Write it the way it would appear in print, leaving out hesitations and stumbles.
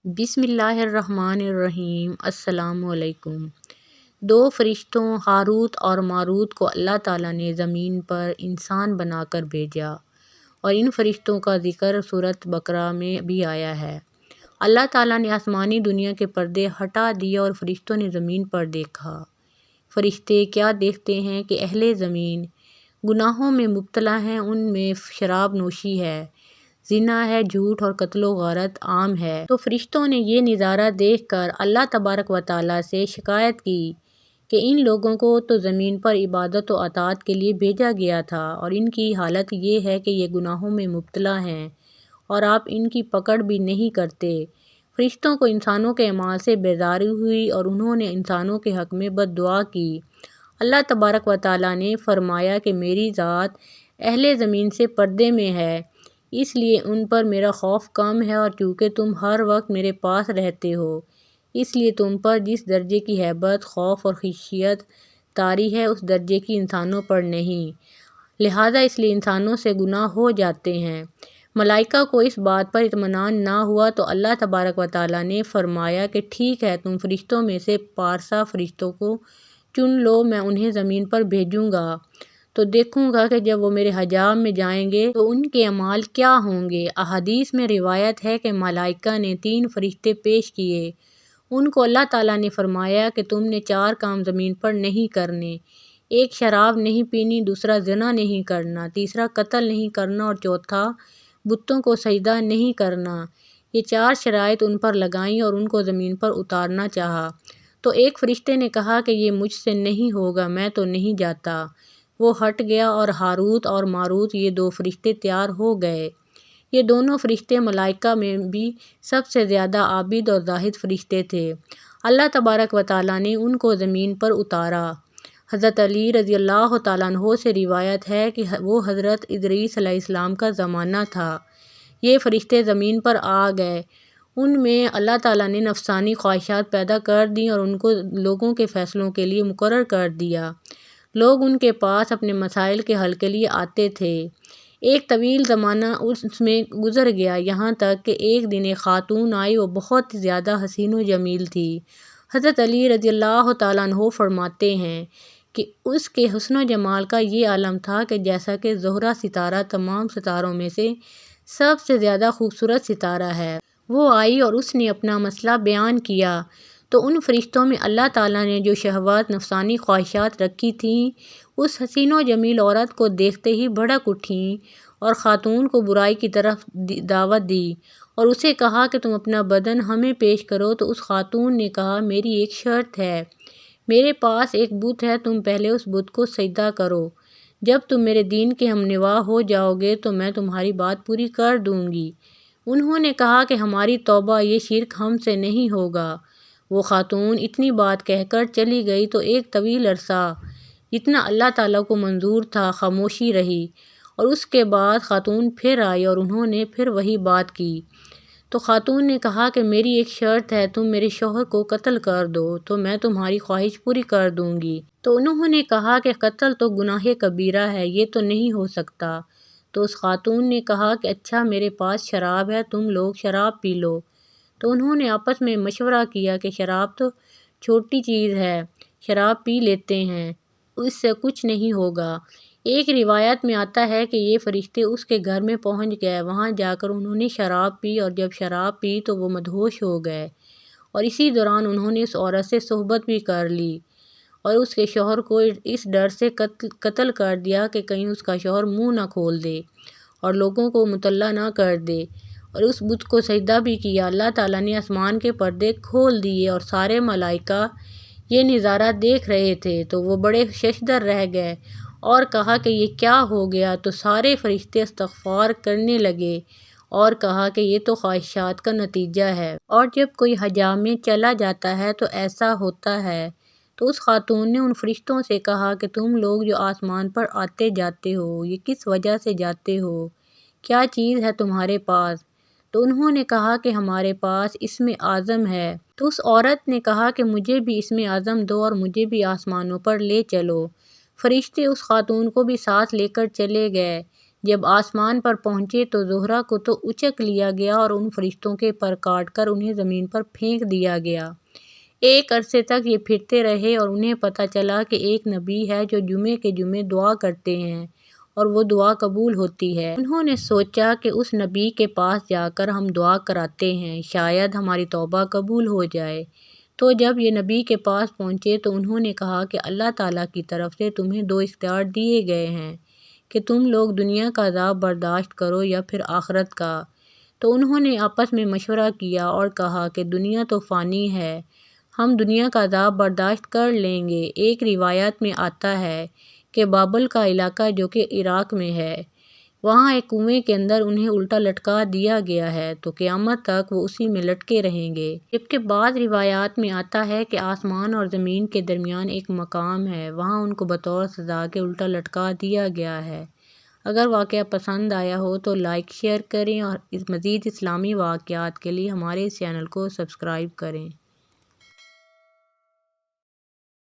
بسم اللہ الرحمن الرحیم۔ السلام علیکم۔ دو فرشتوں ہاروت اور ماروت کو اللہ تعالیٰ نے زمین پر انسان بنا کر بھیجا، اور ان فرشتوں کا ذکر سورۃ بقرہ میں بھی آیا ہے۔ اللہ تعالیٰ نے آسمانی دنیا کے پردے ہٹا دیے اور فرشتوں نے زمین پر دیکھا۔ فرشتے کیا دیکھتے ہیں کہ اہل زمین گناہوں میں مبتلا ہیں، ان میں شراب نوشی ہے، زنا ہے، جھوٹ اور قتل و غارت عام ہے۔ تو فرشتوں نے یہ نظارہ دیکھ کر اللہ تبارک و تعالیٰ سے شکایت کی کہ ان لوگوں کو تو زمین پر عبادت و اطاعت کے لیے بھیجا گیا تھا، اور ان کی حالت یہ ہے کہ یہ گناہوں میں مبتلا ہیں اور آپ ان کی پکڑ بھی نہیں کرتے۔ فرشتوں کو انسانوں کے اعمال سے بیزاری ہوئی اور انہوں نے انسانوں کے حق میں بد دعا کی۔ اللہ تبارک و تعالیٰ نے فرمایا کہ میری ذات اہل زمین سے پردے میں ہے، اس لیے ان پر میرا خوف کم ہے، اور چونکہ تم ہر وقت میرے پاس رہتے ہو، اس لیے تم پر جس درجے کی ہیبت، خوف اور خشیت طاری ہے، اس درجے کی انسانوں پر نہیں، لہٰذا اس لیے انسانوں سے گناہ ہو جاتے ہیں۔ ملائکہ کو اس بات پر اطمینان نہ ہوا تو اللہ تبارک و تعالیٰ نے فرمایا کہ ٹھیک ہے، تم فرشتوں میں سے پارسا فرشتوں کو چن لو، میں انہیں زمین پر بھیجوں گا تو دیکھوں گا کہ جب وہ میرے حجاب میں جائیں گے تو ان کے اعمال کیا ہوں گے۔ احادیث میں روایت ہے کہ ملائکہ نے 3 فرشتے پیش کیے، ان کو اللہ تعالیٰ نے فرمایا کہ تم نے 4 کام زمین پر نہیں کرنے، ایک شراب نہیں پینی، دوسرا زنا نہیں کرنا، تیسرا قتل نہیں کرنا اور چوتھا بتوں کو سجدہ نہیں کرنا۔ یہ 4 شرائط ان پر لگائیں اور ان کو زمین پر اتارنا چاہا، تو ایک فرشتے نے کہا کہ یہ مجھ سے نہیں ہوگا، میں تو نہیں جاتا۔ وہ ہٹ گیا اور ہاروت اور ماروت یہ 2 فرشتے تیار ہو گئے۔ یہ دونوں فرشتے ملائکہ میں بھی سب سے زیادہ عابد اور زاہد فرشتے تھے۔ اللہ تبارک و تعالیٰ نے ان کو زمین پر اتارا۔ حضرت علی رضی اللہ تعالیٰ عنہ سے روایت ہے کہ وہ حضرت ادریس علیہ السلام کا زمانہ تھا۔ یہ فرشتے زمین پر آ گئے، ان میں اللہ تعالیٰ نے نفسانی خواہشات پیدا کر دیں اور ان کو لوگوں کے فیصلوں کے لیے مقرر کر دیا۔ لوگ ان کے پاس اپنے مسائل کے حل کے لیے آتے تھے۔ ایک طویل زمانہ اس میں گزر گیا، یہاں تک کہ ایک دن ایک خاتون آئی، وہ بہت زیادہ حسین و جمیل تھی۔ حضرت علی رضی اللہ تعالیٰ عنہ فرماتے ہیں کہ اس کے حسن و جمال کا یہ عالم تھا کہ جیسا کہ زہرہ ستارہ تمام ستاروں میں سے سب سے زیادہ خوبصورت ستارہ ہے۔ وہ آئی اور اس نے اپنا مسئلہ بیان کیا تو ان فرشتوں میں اللہ تعالیٰ نے جو شہوات، نفسانی خواہشات رکھی تھیں، اس حسین و جمیل عورت کو دیکھتے ہی بھڑک اٹھیں اور خاتون کو برائی کی طرف دعوت دی اور اسے کہا کہ تم اپنا بدن ہمیں پیش کرو، تو اس خاتون نے کہا میری ایک شرط ہے، میرے پاس ایک بت ہے، تم پہلے اس بت کو سجدہ کرو، جب تم میرے دین کے ہم نوا ہو جاؤ گے تو میں تمہاری بات پوری کر دوں گی۔ انہوں نے کہا کہ ہماری توبہ، یہ شرک ہم سے نہیں ہوگا۔ وہ خاتون اتنی بات کہہ کر چلی گئی تو ایک طویل عرصہ، جتنا اللہ تعالیٰ کو منظور تھا، خاموشی رہی، اور اس کے بعد خاتون پھر آئی اور انہوں نے پھر وہی بات کی۔ تو خاتون نے کہا کہ میری ایک شرط ہے، تم میرے شوہر کو قتل کر دو تو میں تمہاری خواہش پوری کر دوں گی۔ تو انہوں نے کہا کہ قتل تو گناہ کبیرہ ہے، یہ تو نہیں ہو سکتا۔ تو اس خاتون نے کہا کہ اچھا، میرے پاس شراب ہے، تم لوگ شراب پی لو۔ تو انہوں نے آپس میں مشورہ کیا کہ شراب تو چھوٹی چیز ہے، شراب پی لیتے ہیں، اس سے کچھ نہیں ہوگا۔ ایک روایت میں آتا ہے کہ یہ فرشتے اس کے گھر میں پہنچ گئے، وہاں جا کر انہوں نے شراب پی، اور جب شراب پی تو وہ مدہوش ہو گئے، اور اسی دوران انہوں نے اس عورت سے صحبت بھی کر لی اور اس کے شوہر کو اس ڈر سے قتل کر دیا کہ کہیں اس کا شوہر منہ نہ کھول دے اور لوگوں کو مطلع نہ کر دے، اور اس بت کو سجدہ بھی کیا۔ اللہ تعالیٰ نے آسمان کے پردے کھول دیے اور سارے ملائکہ یہ نظارہ دیکھ رہے تھے، تو وہ بڑے ششدر رہ گئے اور کہا کہ یہ کیا ہو گیا، تو سارے فرشتے استغفار کرنے لگے اور کہا کہ یہ تو خواہشات کا نتیجہ ہے، اور جب کوئی حجاب میں چلا جاتا ہے تو ایسا ہوتا ہے۔ تو اس خاتون نے ان فرشتوں سے کہا کہ تم لوگ جو آسمان پر آتے جاتے ہو، یہ کس وجہ سے جاتے ہو، کیا چیز ہے تمہارے پاس؟ تو انہوں نے کہا کہ ہمارے پاس اسم اعظم ہے۔ تو اس عورت نے کہا کہ مجھے بھی اسم اعظم دو اور مجھے بھی آسمانوں پر لے چلو۔ فرشتے اس خاتون کو بھی ساتھ لے کر چلے گئے۔ جب آسمان پر پہنچے تو زہرہ کو تو اچک لیا گیا اور ان فرشتوں کے پر کاٹ کر انہیں زمین پر پھینک دیا گیا۔ ایک عرصے تک یہ پھرتے رہے اور انہیں پتہ چلا کہ ایک نبی ہے جو جمعے کے جمعے دعا کرتے ہیں اور وہ دعا قبول ہوتی ہے۔ انہوں نے سوچا کہ اس نبی کے پاس جا کر ہم دعا کراتے ہیں، شاید ہماری توبہ قبول ہو جائے۔ تو جب یہ نبی کے پاس پہنچے تو انہوں نے کہا کہ اللہ تعالیٰ کی طرف سے تمہیں دو اختیار دیے گئے ہیں کہ تم لوگ دنیا کا عذاب برداشت کرو یا پھر آخرت کا۔ تو انہوں نے آپس میں مشورہ کیا اور کہا کہ دنیا تو فانی ہے، ہم دنیا کا عذاب برداشت کر لیں گے۔ ایک روایت میں آتا ہے کہ بابل کا علاقہ جو کہ عراق میں ہے، وہاں ایک کنویں کے اندر انہیں الٹا لٹکا دیا گیا ہے تو قیامت تک وہ اسی میں لٹکے رہیں گے۔ جبکہ بعض روایات میں آتا ہے کہ آسمان اور زمین کے درمیان ایک مقام ہے، وہاں ان کو بطور سزا کے الٹا لٹکا دیا گیا ہے۔ اگر واقعہ پسند آیا ہو تو لائک شیئر کریں اور مزید اسلامی واقعات کے لیے ہمارے اس چینل کو سبسکرائب کریں۔